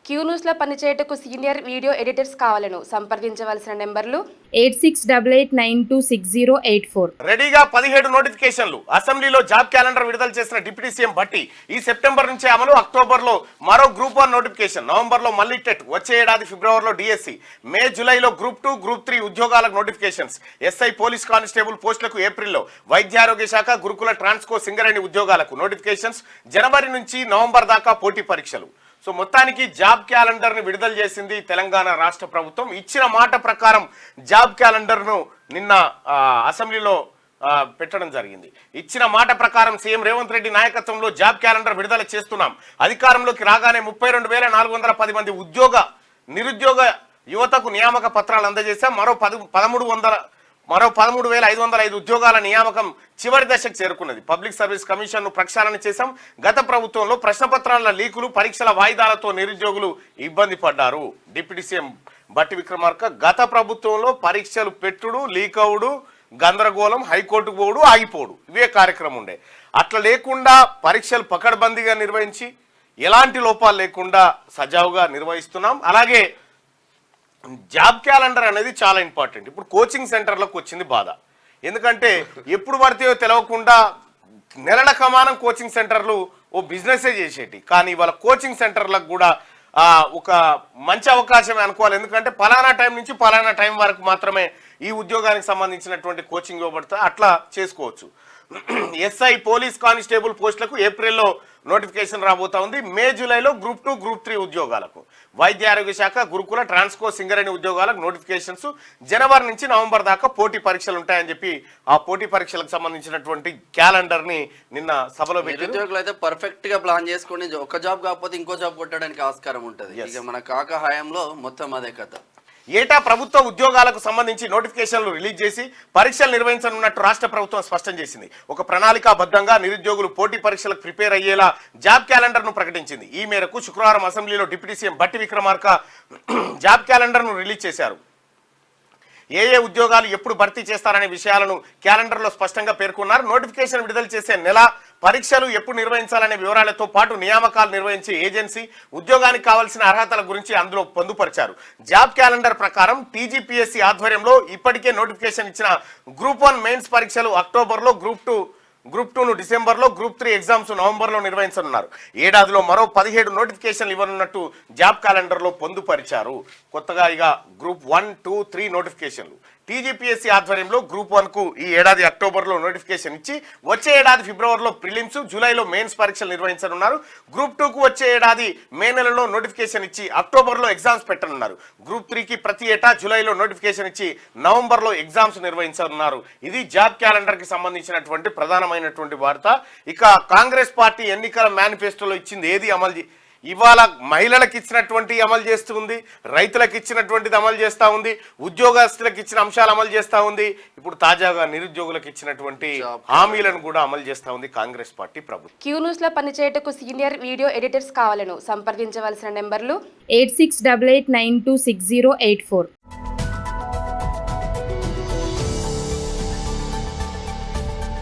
Queue న్యూస్లో పనిచేయటకు senior video editors కావాలను సంప్రదించవలసిన నెంబర్లు 8688926084. రెడీగా 17 నోటిఫికేషన్లు. అసెంబ్లీలో జాబ్ క్యాలెండర్ విడుదల చేసిన డిప్యూటీ సీఎం భట్టి ఈ సెప్టెంబర్ నుంచి అమలు. అక్టోబర్లో మరో గ్రూప్ 1 నోటిఫికేషన్, నవంబర్లో మళ్ళీ టెట్, వచ్చే ఏడాది ఫిబ్రవరిలో డిఎస్సి, మే జూలైలో గ్రూప్ 2 గ్రూప్ 3 ఉద్యోగాలకు నోటిఫికేషన్స్, ఎస్ఐ పోలీస్ కానిస్టేబుల్ పోస్టులకు ఏప్రిల్లో, వైద్యారోగ్య శాఖ గురుకుల ట్రాన్స్కో సింగరేణి ఉద్యోగాలకు నోటిఫికేషన్స్, జనవరి నుంచి నవంబర్ దాకా పోటీ పరీక్షలు. సో మొత్తానికి జాబ్ క్యాలెండర్ని విడుదల చేసింది తెలంగాణ రాష్ట్ర ప్రభుత్వం. ఇచ్చిన మాట ప్రకారం జాబ్ క్యాలెండర్ను నిన్న అసెంబ్లీలో పెట్టడం జరిగింది. ఇచ్చిన మాట ప్రకారం సీఎం రేవంత్ రెడ్డి నాయకత్వంలో జాబ్ క్యాలెండర్ విడుదల చేస్తున్నాం. అధికారంలోకి రాగానే 32,410 మంది నిరుద్యోగ యువతకు నియామక పత్రాలు అందజేశాం. మరో 13,505 ఉద్యోగాల నియామకం చివరి దశకు చేరుకున్నది. పబ్లిక్ సర్వీస్ కమిషన్ను ప్రక్షాళన చేశాం. గత ప్రభుత్వంలో ప్రశ్నపత్రాల లీకులు, పరీక్షల వాయిదాలతో నిరుద్యోగులు ఇబ్బంది పడ్డారు. డిప్యూటీ సీఎం బట్టి విక్రమార్క గత ప్రభుత్వంలో పరీక్షలు పెట్టుడు, లీక్ అవుడు, గందరగోళం, హైకోర్టుకు పోడు, ఆగిపోడు, ఇవే కార్యక్రమం ఉండే. అట్లా లేకుండా పరీక్షలు పకడ్బందీగా నిర్వహించి ఎలాంటి లోపాలు లేకుండా సజావుగా నిర్వహిస్తున్నాం. అలాగే జాబ్ క్యాలెండర్ అనేది చాలా ఇంపార్టెంట్. ఇప్పుడు కోచింగ్ సెంటర్లకు వచ్చింది బాధ. ఎందుకంటే ఎప్పుడు పడితేయో తెలవకుండా నెలల కమానం కోచింగ్ సెంటర్లు ఓ బిజినెసే చేసేటి. కానీ ఇవాళ కోచింగ్ సెంటర్లకు కూడా ఒక మంచి అవకాశమే అనుకోవాలి. ఎందుకంటే పలానా టైం నుంచి పలానా టైం వరకు మాత్రమే ఈ ఉద్యోగానికి సంబంధించినటువంటి కోచింగ్ ఇవ్వబడుతుంది. అట్లా చేసుకోవచ్చు. ఎస్ఐ పోలీస్ కానిస్టేబుల్ పోస్టులకు ఏప్రిల్లో నోటిఫికేషన్ రాబోతా ఉంది. మే జూలైలో గ్రూప్ 2 గ్రూప్ 3 ఉద్యోగాలకు, వైద్య ఆరోగ్య శాఖ గురుకుల ట్రాన్స్కో సింగరేణి ఉద్యోగాలకు నోటిఫికేషన్స్, జనవరి నుంచి నవంబర్ దాకా పోటీ పరీక్షలు ఉంటాయని చెప్పి ఆ పోటీ పరీక్షలకు సంబంధించినటువంటి క్యాలెండర్ ని నిన్న సభలో పెట్టి ఉద్యోగులు అయితే పర్ఫెక్ట్ గా ప్లాన్ చేసుకుని ఒక జాబ్ కాకపోతే ఇంకో జాబ్ కొట్టడానికి ఆస్కారం ఉంటుంది. ఇక మన కాక హయాంలో మొత్తం అదే కథ. ఏటా ప్రభుత్వ ఉద్యోగాలకు సంబంధించి నోటిఫికేషన్లు రిలీజ్ చేసి పరీక్షలు నిర్వహించనున్నట్టు రాష్ట్ర ప్రభుత్వం స్పష్టం చేసింది. ఒక ప్రణాళికాబద్ధంగా నిరుద్యోగులు పోటీ పరీక్షలకు ప్రిపేర్ అయ్యేలా జాబ్ క్యాలెండర్ను ప్రకటించింది. ఈ మేరకు శుక్రవారం అసెంబ్లీలో డిప్యూటీ సీఎం బట్టి విక్రమార్క జాబ్ క్యాలెండర్ను రిలీజ్ చేశారు. ఏ ఉద్యోగాలు ఎప్పుడు భర్తీ చేస్తారనే విషయాలను క్యాలెండర్లో స్పష్టంగా పేర్కొన్నారు. నోటిఫికేషన్ విడుదల చేసే నెల, పరీక్షలు ఎప్పుడు నిర్వహించాలనే వివరాలతో పాటు నియామకాలు నిర్వహించే ఏజెన్సీ, ఉద్యోగానికి కావాల్సిన అర్హతల గురించి అందులో పొందుపరిచారు. జాబ్ క్యాలెండర్ ప్రకారం టీజీపీఎస్సీ ఆధ్వర్యంలో ఇప్పటికే నోటిఫికేషన్ ఇచ్చిన గ్రూప్ 1 మెయిన్స్ పరీక్షలు అక్టోబర్లో, గ్రూప్ 2ను డిసెంబర్లో, గ్రూప్ 3 ఎగ్జామ్స్ నవంబర్లో నిర్వహించనున్నారు. ఏడాదిలో మరో 17 నోటిఫికేషన్లు ఇవ్వనున్నట్టు జాబ్ క్యాలెండర్లో పొందుపరిచారు. కొత్తగా ఇక గ్రూప్ 1, 2, 3 నోటిఫికేషన్లు. టీజీపీఎస్సీ ఆధ్వర్యంలో గ్రూప్ 1కు ఈ ఏడాది అక్టోబర్లో నోటిఫికేషన్ ఇచ్చి వచ్చే ఏడాది ఫిబ్రవరిలో ప్రిలిమ్స్, జూలైలో మెయిన్స్ పరీక్షలు నిర్వహించనున్నారు. గ్రూప్ 2కు వచ్చే ఏడాది మే నెలలో నోటిఫికేషన్ ఇచ్చి అక్టోబర్లో ఎగ్జామ్స్ పెట్టనున్నారు. గ్రూప్ 3కి ప్రతి ఏటా జూలైలో నోటిఫికేషన్ ఇచ్చి నవంబర్లో ఎగ్జామ్స్ నిర్వహించనున్నారు. ఇది జాబ్ క్యాలెండర్కి సంబంధించినటువంటి ప్రధానమైనటువంటి వార్త. ఇక కాంగ్రెస్ పార్టీ ఎన్నికల మేనిఫెస్టోలో ఇచ్చింది ఏది అమలు ఇవాళ మహిళలకు ఇచ్చినటువంటి అమలు చేస్తూ ఉంది, రైతులకు ఇచ్చినటువంటిది అమలు చేస్తూ ఉంది, ఉద్యోగస్తులకు ఇచ్చిన అంశాలు అమలు చేస్తూ ఉంది. ఇప్పుడు తాజాగా నిరుద్యోగులకు ఇచ్చినటువంటి హామీలను కూడా అమలు చేస్తూ ఉంది కాంగ్రెస్ పార్టీ ప్రభుత్వం. క్యూ న్యూస్లో పనిచేయటకు సీనియర్ వీడియో ఎడిటర్స్ కావాలను సంప్రదించవలసిన నెంబర్లు 8688926084.